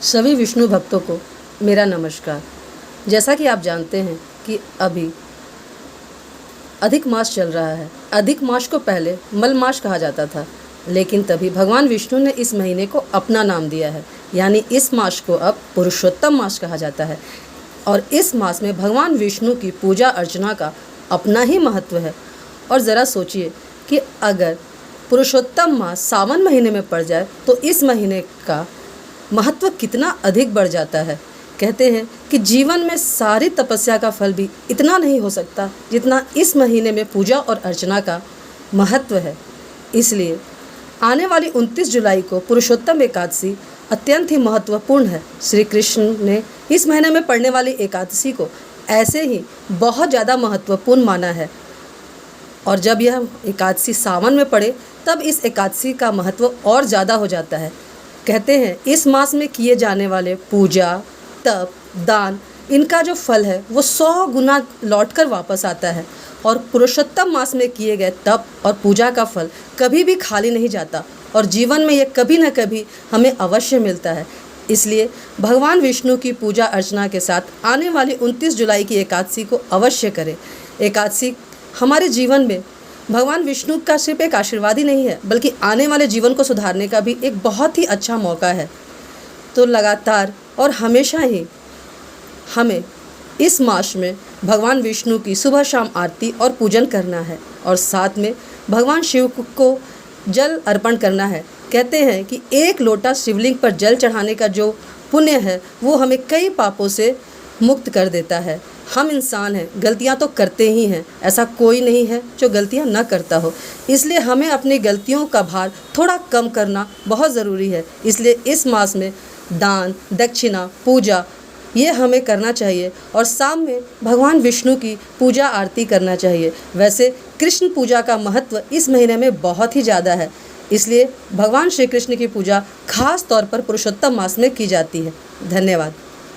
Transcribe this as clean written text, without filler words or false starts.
सभी विष्णु भक्तों को मेरा नमस्कार। जैसा कि आप जानते हैं कि अभी अधिक मास चल रहा है। अधिक मास को पहले मल मास कहा जाता था, लेकिन तभी भगवान विष्णु ने इस महीने को अपना नाम दिया है, यानी इस मास को अब पुरुषोत्तम मास कहा जाता है। और इस मास में भगवान विष्णु की पूजा अर्चना का अपना ही महत्व है। और ज़रा सोचिए कि अगर पुरुषोत्तम मास सावन महीने में पड़ जाए तो इस महीने का महत्व कितना अधिक बढ़ जाता है। कहते हैं कि जीवन में सारी तपस्या का फल भी इतना नहीं हो सकता जितना इस महीने में पूजा और अर्चना का महत्व है। इसलिए आने वाली 29 जुलाई को पुरुषोत्तम एकादशी अत्यंत ही महत्वपूर्ण है। श्री कृष्ण ने इस महीने में पड़ने वाली एकादशी को ऐसे ही बहुत ज़्यादा महत्वपूर्ण माना है। और जब यह एकादशी सावन में पड़े तब इस एकादशी का महत्व और ज़्यादा हो जाता है। कहते हैं इस मास में किए जाने वाले पूजा, तप, दान, इनका जो फल है वो 100 गुना लौटकर वापस आता है। और पुरुषोत्तम मास में किए गए तप और पूजा का फल कभी भी खाली नहीं जाता और जीवन में ये कभी न कभी हमें अवश्य मिलता है। इसलिए भगवान विष्णु की पूजा अर्चना के साथ आने वाली 29 जुलाई की एकादशी को अवश्य करें। एकादशी हमारे जीवन में भगवान विष्णु का सिर्फ एक आशीर्वाद ही नहीं है, बल्कि आने वाले जीवन को सुधारने का भी एक बहुत ही अच्छा मौका है। तो लगातार और हमेशा ही हमें इस मास में भगवान विष्णु की सुबह शाम आरती और पूजन करना है और साथ में भगवान शिव को जल अर्पण करना है। कहते हैं कि एक लोटा शिवलिंग पर जल चढ़ाने का जो पुण्य है वो हमें कई पापों से मुक्त कर देता है। हम इंसान हैं, गलतियां तो करते ही हैं, ऐसा कोई नहीं है जो गलतियां न करता हो। इसलिए हमें अपनी गलतियों का भार थोड़ा कम करना बहुत ज़रूरी है। इसलिए इस मास में दान, दक्षिणा, पूजा ये हमें करना चाहिए और शाम में भगवान विष्णु की पूजा आरती करना चाहिए। वैसे कृष्ण पूजा का महत्व इस महीने में बहुत ही ज़्यादा है, इसलिए भगवान श्री कृष्ण की पूजा खास तौर पर पुरुषोत्तम मास में की जाती है। धन्यवाद।